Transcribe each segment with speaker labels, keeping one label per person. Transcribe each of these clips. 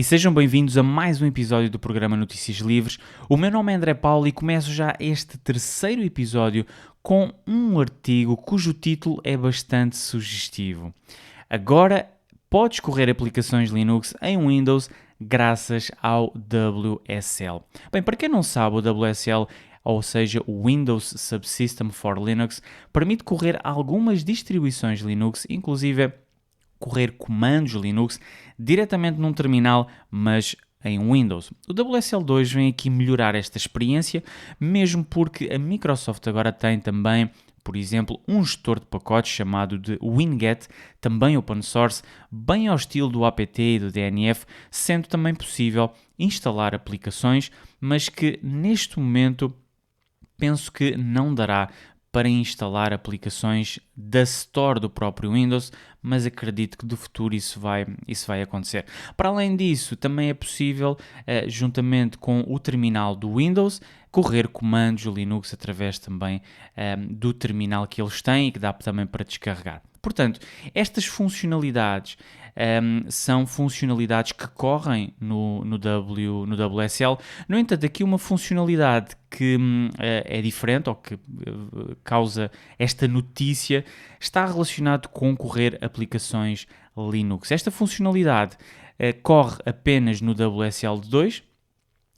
Speaker 1: E sejam bem-vindos a mais um episódio do programa Notícias Livres. O meu nome é André Paulo e começo já este terceiro episódio com um artigo cujo título é bastante sugestivo. Agora podes correr aplicações Linux em Windows graças ao WSL. Bem, para quem não sabe, o WSL, ou seja, o Windows Subsystem for Linux, permite correr algumas distribuições Linux, inclusive correr comandos Linux diretamente num terminal, mas em Windows. O WSL2 vem aqui melhorar esta experiência, mesmo porque a Microsoft agora tem também, por exemplo, um gestor de pacotes chamado de Winget, também open source, bem ao estilo do apt e do DNF, sendo também possível instalar aplicações, mas que neste momento penso que não dará para instalar aplicações da Store do próprio Windows, mas acredito que do futuro isso vai acontecer. Para além disso, também é possível, juntamente com o terminal do Windows, correr comandos Linux através também do terminal que eles têm e que dá também para descarregar. Portanto, estas funcionalidades são funcionalidades que correm no WSL. No entanto, aqui uma funcionalidade que é diferente ou que causa esta notícia está relacionado com correr aplicações Linux. Esta funcionalidade corre apenas no WSL2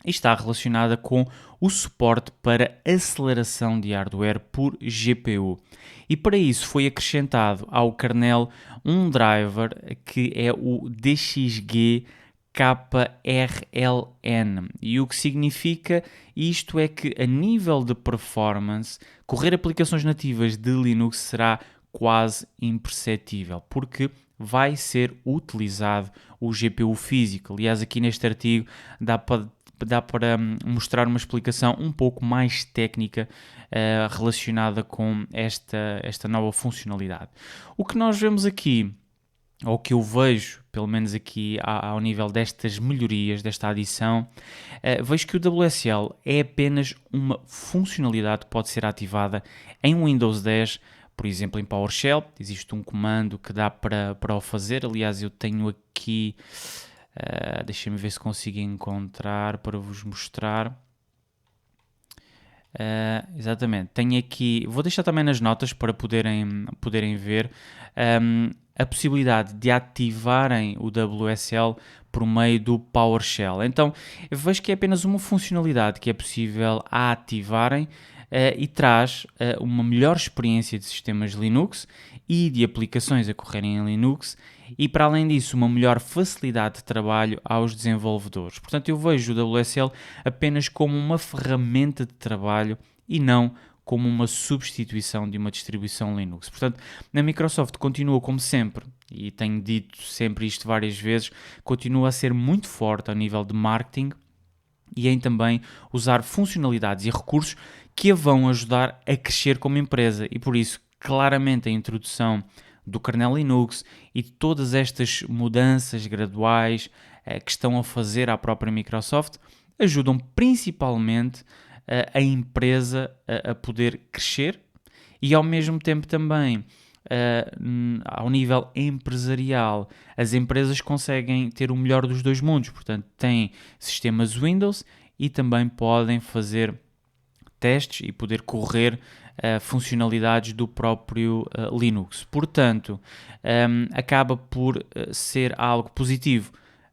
Speaker 1: e está relacionada com o suporte para aceleração de hardware por GPU. E para isso foi acrescentado ao kernel um driver que é o DXG KRLN. E o que significa isto é que a nível de performance, correr aplicações nativas de Linux será quase imperceptível, porque vai ser utilizado o GPU físico. Aliás, aqui neste artigo dá para mostrar uma explicação um pouco mais técnica relacionada com esta nova funcionalidade. O que nós vemos aqui, ou que eu vejo, pelo menos aqui ao nível destas melhorias, desta adição, vejo que o WSL é apenas uma funcionalidade que pode ser ativada em Windows 10, por exemplo, em PowerShell. Existe um comando que dá para o fazer. Aliás, eu tenho aqui... deixem-me ver se consigo encontrar para vos mostrar. Exatamente, tenho aqui, vou deixar também nas notas para poderem ver a possibilidade de ativarem o WSL por meio do PowerShell. Então, eu vejo que é apenas uma funcionalidade que é possível ativarem e traz uma melhor experiência de sistemas Linux e de aplicações a correrem em Linux e, para além disso, uma melhor facilidade de trabalho aos desenvolvedores. Portanto, eu vejo o WSL apenas como uma ferramenta de trabalho e não como uma substituição de uma distribuição Linux. Portanto, a Microsoft continua como sempre, e tenho dito sempre isto várias vezes, continua a ser muito forte a nível de marketing e em também usar funcionalidades e recursos que a vão ajudar a crescer como empresa. E por isso, claramente, a introdução do kernel Linux e todas estas mudanças graduais que estão a fazer à própria Microsoft ajudam principalmente a empresa a poder crescer e ao mesmo tempo também ao nível empresarial as empresas conseguem ter o melhor dos dois mundos, portanto têm sistemas Windows e também podem fazer testes e poder correr funcionalidades do próprio Linux. Portanto, acaba por ser algo positivo.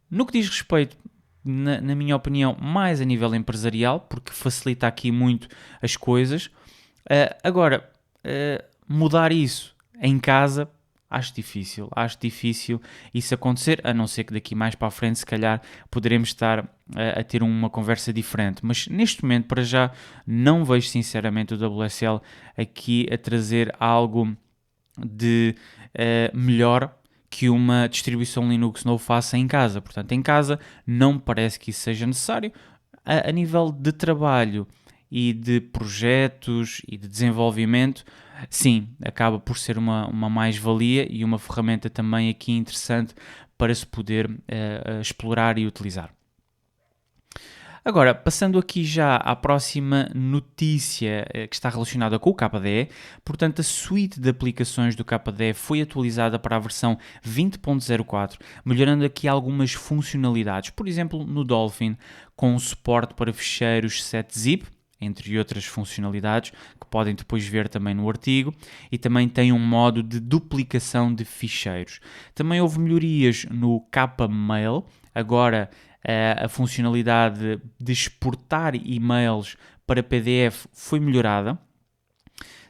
Speaker 1: No que diz respeito, na minha opinião, mais a nível empresarial, porque facilita aqui muito as coisas. Agora, mudar isso em casa, acho difícil isso acontecer, a não ser que daqui mais para a frente, se calhar, poderemos estar a ter uma conversa diferente. Mas neste momento, para já, não vejo sinceramente o WSL aqui a trazer algo de melhor que uma distribuição Linux não o faça em casa. Portanto, em casa não me parece que isso seja necessário. A nível de trabalho e de projetos e de desenvolvimento, sim, acaba por ser uma mais-valia e uma ferramenta também aqui interessante para se poder explorar e utilizar. Agora, passando aqui já à próxima notícia que está relacionada com o KDE, portanto, a suite de aplicações do KDE foi atualizada para a versão 20.04, melhorando aqui algumas funcionalidades. Por exemplo, no Dolphin, com suporte para ficheiros 7-zip, entre outras funcionalidades, que podem depois ver também no artigo, e também tem um modo de duplicação de ficheiros. Também houve melhorias no Kmail, agora a funcionalidade de exportar e-mails para PDF foi melhorada.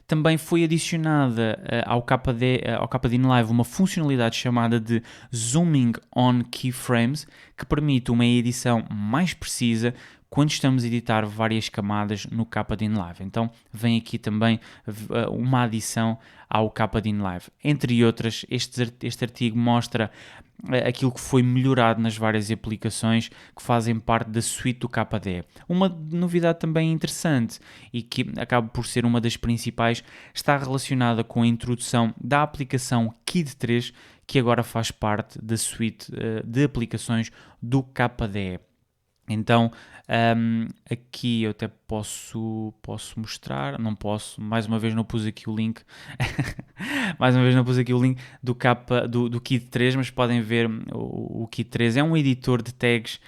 Speaker 1: Também foi adicionada ao KDE Live uma funcionalidade chamada de Zooming on Keyframes, que permite uma edição mais precisa quando estamos a editar várias camadas no KDE Live. Então vem aqui também uma adição ao KDE Live. Entre outras, este artigo mostra aquilo que foi melhorado nas várias aplicações que fazem parte da suite do KDE. Uma novidade também interessante e que acaba por ser uma das principais está relacionada com a introdução da aplicação KID 3, que agora faz parte da suite de aplicações do KDE. Então, aqui eu até posso mostrar, não posso, mais uma vez não pus aqui o link, do Kid 3, mas podem ver o Kid 3 é um editor de tags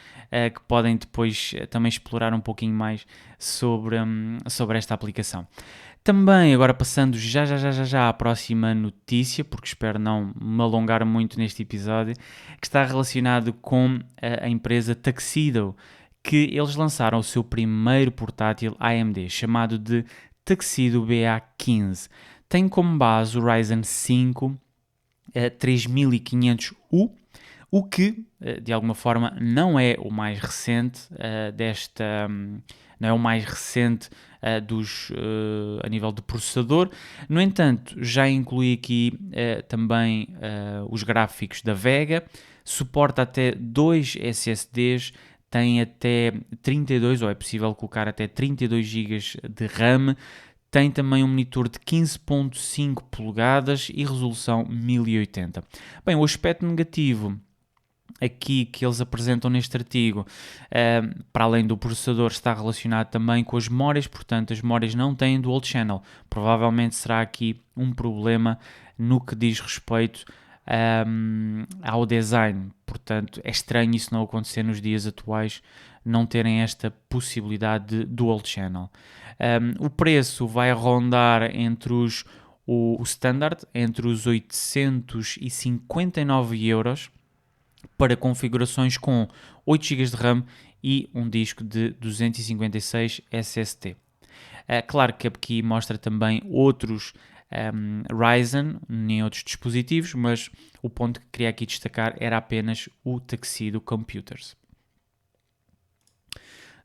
Speaker 1: que podem depois também explorar um pouquinho mais sobre esta aplicação. Também, agora passando já à próxima notícia, porque espero não me alongar muito neste episódio, que está relacionado com a empresa Tuxedo, que eles lançaram o seu primeiro portátil AMD, chamado de Tuxedo BA15. Tem como base o Ryzen 5 3500U, o que, de alguma forma, não é o mais recente não é o mais recente a nível de processador. No entanto, já inclui aqui também os gráficos da Vega, suporta até 2 SSDs, tem até 32, ou é possível colocar até 32 GB de RAM, tem também um monitor de 15.5 polegadas e resolução 1080. Bem, o aspecto negativo aqui que eles apresentam neste artigo, para além do processador, está relacionado também com as memórias, portanto as memórias não têm dual channel. Provavelmente será aqui um problema no que diz respeito ao design, portanto é estranho isso não acontecer nos dias atuais, não terem esta possibilidade de dual channel. O preço vai rondar entre o standard, entre os 859 euros, para configurações com 8 GB de RAM e um disco de 256 SSD. Claro que aqui mostra também outros Ryzen em outros dispositivos, mas o ponto que queria aqui destacar era apenas o Tuxedo Computers.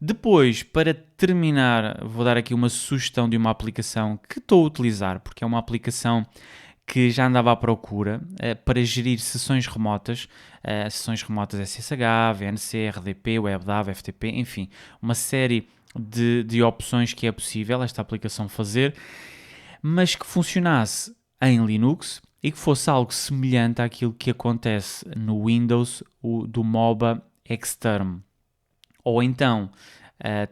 Speaker 1: Depois, para terminar, vou dar aqui uma sugestão de uma aplicação que estou a utilizar, porque é uma aplicação que já andava à procura para gerir sessões remotas SSH, VNC, RDP, WebDAV, FTP, enfim, uma série de opções que é possível esta aplicação fazer, mas que funcionasse em Linux e que fosse algo semelhante àquilo que acontece no Windows do MOBA Xterm. Ou então,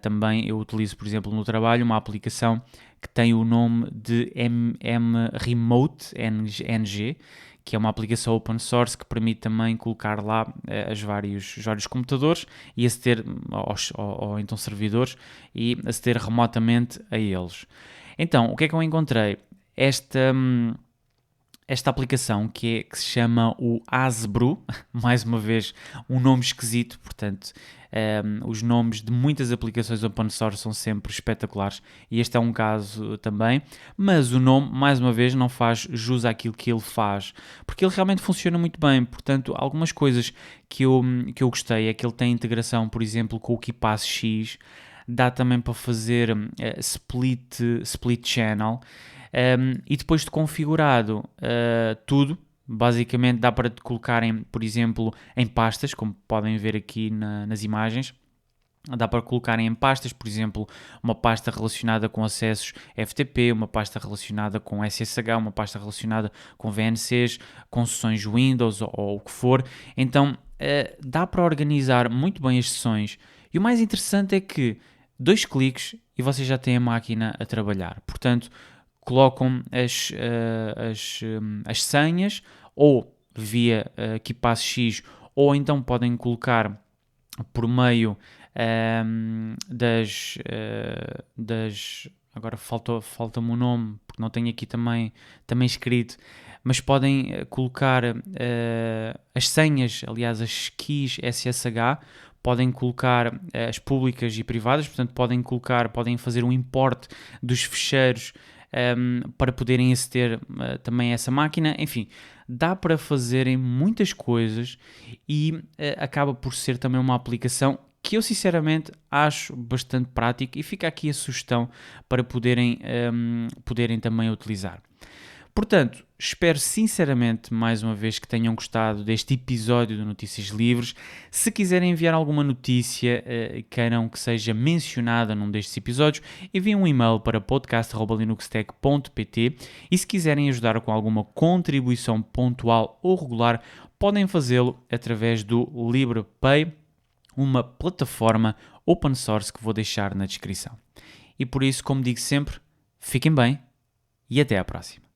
Speaker 1: também eu utilizo, por exemplo, no trabalho, uma aplicação que tem o nome de Remote NG, que é uma aplicação open source que permite também colocar lá os vários computadores e aceder, ou então servidores, e aceder remotamente a eles. Então, o que é que eu encontrei? Esta aplicação que se chama o Asbru, mais uma vez um nome esquisito, portanto os nomes de muitas aplicações open source são sempre espetaculares e este é um caso também, mas o nome, mais uma vez, não faz jus àquilo que ele faz, porque ele realmente funciona muito bem. Portanto, algumas coisas que eu gostei é que ele tem integração, por exemplo, com o KeePass X, dá também para fazer split channel, e depois de configurado tudo, basicamente dá para colocarem, por exemplo, em pastas, como podem ver aqui nas imagens. Dá para colocarem em pastas, por exemplo, uma pasta relacionada com acessos FTP, uma pasta relacionada com SSH, uma pasta relacionada com VNCs, com sessões Windows ou o que for. Então, dá para organizar muito bem as sessões. E o mais interessante é que 2 cliques e vocês já têm a máquina a trabalhar. Portanto, colocam as senhas ou via KeePass X, ou então podem colocar por meio agora falta-me o nome, porque não tenho aqui também escrito, mas podem colocar as senhas, aliás, as keys SSH, podem colocar as públicas e privadas, portanto podem fazer um import dos ficheiros para poderem aceder também a essa máquina. Enfim, dá para fazerem muitas coisas e acaba por ser também uma aplicação que eu sinceramente acho bastante prática, e fica aqui a sugestão para poderem também utilizar. Portanto, espero sinceramente, mais uma vez, que tenham gostado deste episódio de Notícias Livres. Se quiserem enviar alguma notícia e queiram que seja mencionada num destes episódios, enviem um e-mail para podcast@linuxtech.pt, e se quiserem ajudar com alguma contribuição pontual ou regular, podem fazê-lo através do LibrePay, uma plataforma open source que vou deixar na descrição. E por isso, como digo sempre, fiquem bem e até à próxima.